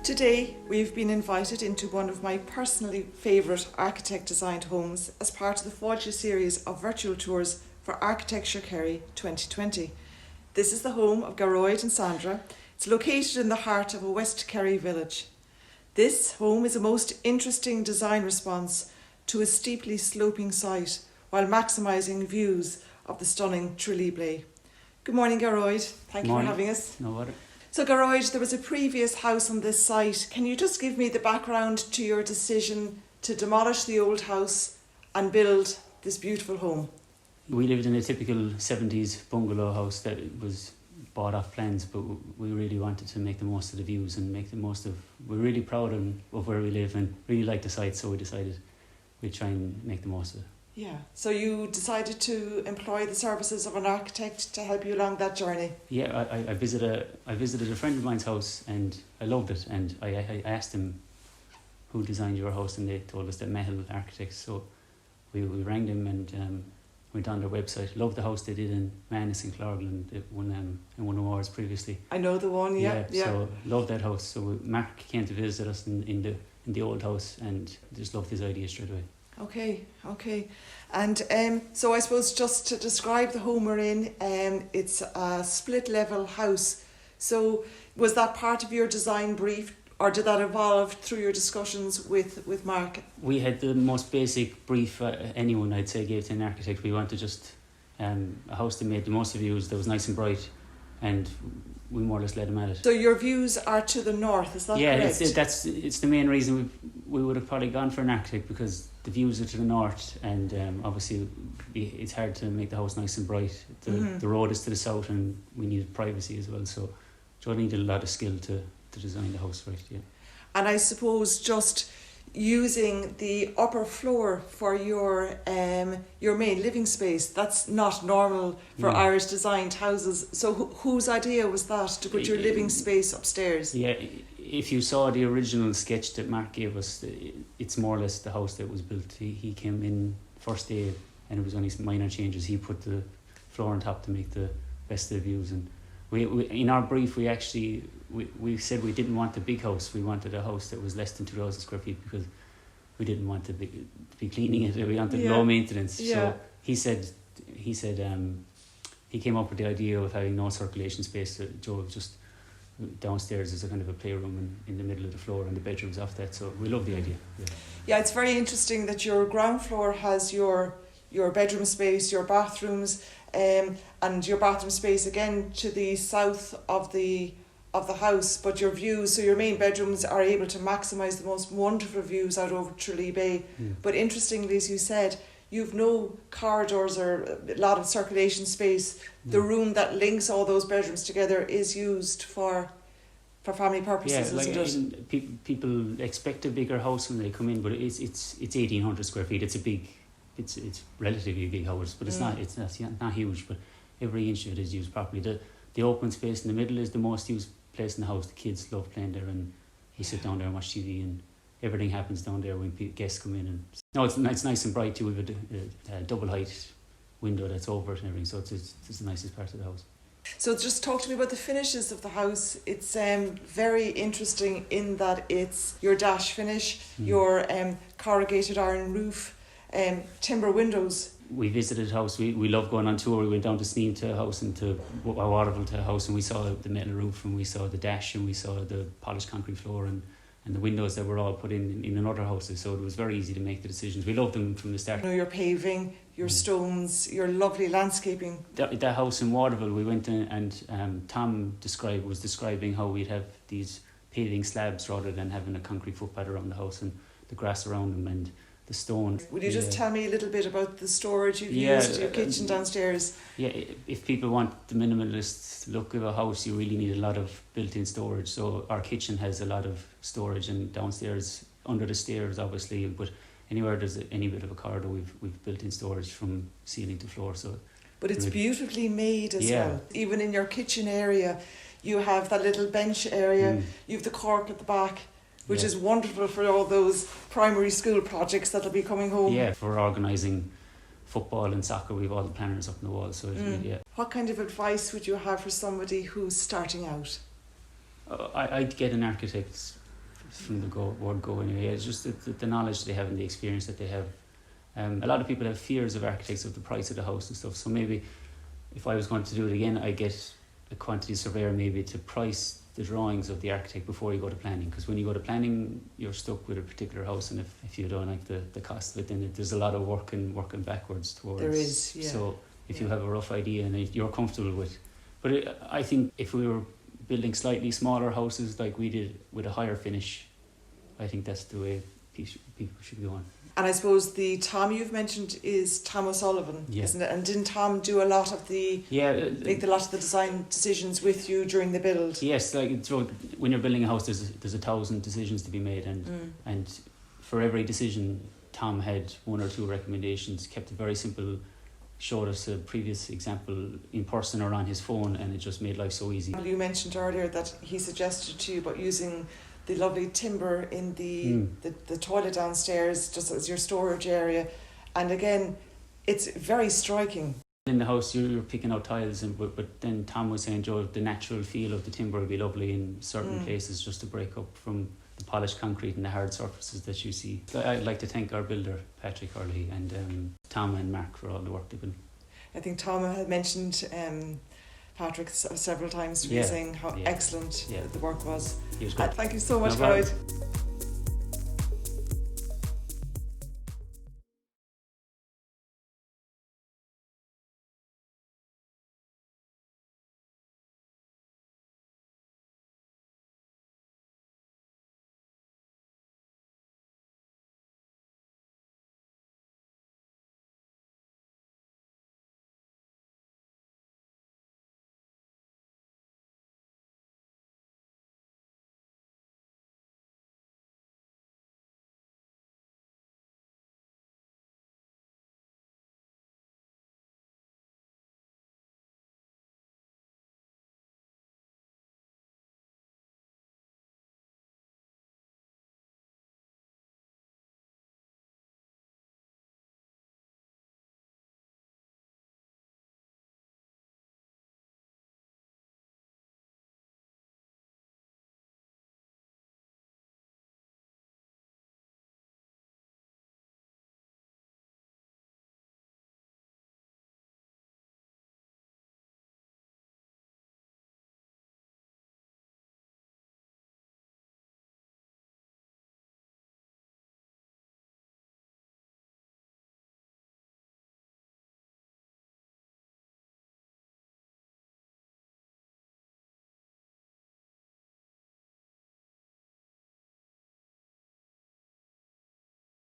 Today, we've been invited into one of my personally favourite architect-designed homes as part of the Fáilte series of virtual tours for Architecture Kerry 2020. This is the home of Gearóid and Sandra. It's located in the heart of a West Kerry village. This home is a most interesting design response to a steeply sloping site while maximising views of the stunning Tralee Blea. Good morning, Gearóid. Thank you for having us. No bother. So Gearóid, there was a previous house on this site. Can you just give me the background to your decision to demolish the old house and build this beautiful home? We lived in a typical 70s bungalow house that was bought off plans, but we really wanted to make the most of the views and make the most of... We're really proud of where we live and really like the site, so we decided we'd try and make the most of it. Yeah, so you decided to employ the services of an architect to help you along that journey? Yeah, I visited a friend of mine's house and I loved it, and I asked him who designed your house, and they told us that Mehel Architects, so we rang them and went on their website. Loved the house they did in Manus in Clorglan, it won awards previously. I know the one, yeah. So loved that house. So Mark came to visit us in the old house and just loved his idea straight away. Okay. And so I suppose just to describe the home we're in, it's a split level house. So was that part of your design brief, or did that evolve through your discussions with Mark? We had the most basic brief anyone, I'd say, gave to an architect. We wanted just a house that made the most of views, that was nice and bright, and we more or less let him at it. So your views are to the north, is that correct? Yeah, it's the main reason we would have probably gone for an architect, because the views are to the north, and obviously it's hard to make the house nice and bright. The road is to the south, and we needed privacy as well, so Joe needed a lot of skill to design the house right, yeah. And I suppose just using the upper floor for your main living space, that's not normal for Irish designed houses. So whose idea was that, to put your living space upstairs? Yeah, if you saw the original sketch that Mark gave us, it's more or less the house that was built. He came in first day and it was only minor changes. He put the floor on top to make the best of the views, and we in our brief we said we didn't want a big house. We wanted a house that was less than 2,000 square feet, because we didn't want to be cleaning it. We wanted low maintenance. Yeah. So he said he came up with the idea of having no circulation space. Joe was just downstairs as a kind of a playroom, and in the middle of the floor, and the bedrooms off that. So we love the idea. Yeah, it's very interesting that your ground floor has your bedroom space, your bathrooms, and your bathroom space again to the south of the house, but your views, so your main bedrooms are able to maximise the most wonderful views out over Tralee Blea. But interestingly, as you said, you've no corridors or a lot of circulation space. The room that links all those bedrooms together is used for family purposes, isn't it? People expect a bigger house when they come in, but it's 1,800 square feet. It's a big, it's relatively big house, but it's not huge. But every inch of it is used properly. The open space in the middle is the most used place in the house. The kids love playing there, and we sit down there and watch TV, and everything happens down there when guests come in. And it's nice and bright too. We have a double height window that's over it and everything, so it's the nicest part of the house. So just talk to me about the finishes of the house. It's very interesting in that it's your dash finish, your corrugated iron roof, timber windows. We visited a house. We love going on tour. We went down to Sneem to a house and to Waterville to a house, and we saw the metal roof, and we saw the dash, and we saw the polished concrete floor, and the windows that were all put in other houses. So it was very easy to make the decisions. We loved them from the start. You know, your paving, your stones, your lovely landscaping. That house in Waterville, we went in, and Tom was describing how we'd have these paving slabs rather than having a concrete footpath around the house, and the grass around them, and the stone. Would you just tell me a little bit about the storage you've used, your kitchen downstairs? Yeah, if people want the minimalist look of a house, you really need a lot of built-in storage. So our kitchen has a lot of storage, and downstairs, under the stairs obviously, but anywhere there's any bit of a corridor, we've built-in storage from ceiling to floor. So, but it's beautifully made as well. Even in your kitchen area, you have that little bench area, you have the cork at the back, which is wonderful for all those primary school projects that'll be coming home. Yeah, for organising football and soccer, we've all the planners up on the wall. So What kind of advice would you have for somebody who's starting out? I'd get an architect from the word go anyway. It's just the knowledge they have and the experience that they have. A lot of people have fears of architects of the price of the house and stuff. So maybe if I was going to do it again, I get a quantity surveyor maybe to price the drawings of the architect before you go to planning. Because when you go to planning, you're stuck with a particular house, and if you don't like the cost of it, then there's a lot of working backwards towards. There is, yeah. So if you have a rough idea and if you're comfortable with, but I think if we were building slightly smaller houses like we did with a higher finish, I think that's the way people should go on. And I suppose the Tom you've mentioned is Tom O'Sullivan, Yeah. isn't it? And didn't Tom do a lot of the make a lot of the design decisions with you during the build? Yes, like so when you're building a house, there's 1,000 decisions to be made, and for every decision, Tom had one or two recommendations. Kept it very simple. Showed us a previous example in person or on his phone, and it just made life so easy. You mentioned earlier that he suggested to you about using the lovely timber in the toilet downstairs just as your storage area, and again it's very striking. In the house you're picking out tiles, but then Tom was saying, Joe, the natural feel of the timber would be lovely in certain places just to break up from the polished concrete and the hard surfaces that you see. I'd like to thank our builder Patrick Hurley and Tom and Mark for all the work they've been. I think Tom had mentioned Patrick several times to me, saying how excellent the work was. He was good. Thank you so much, No problem. Lloyd.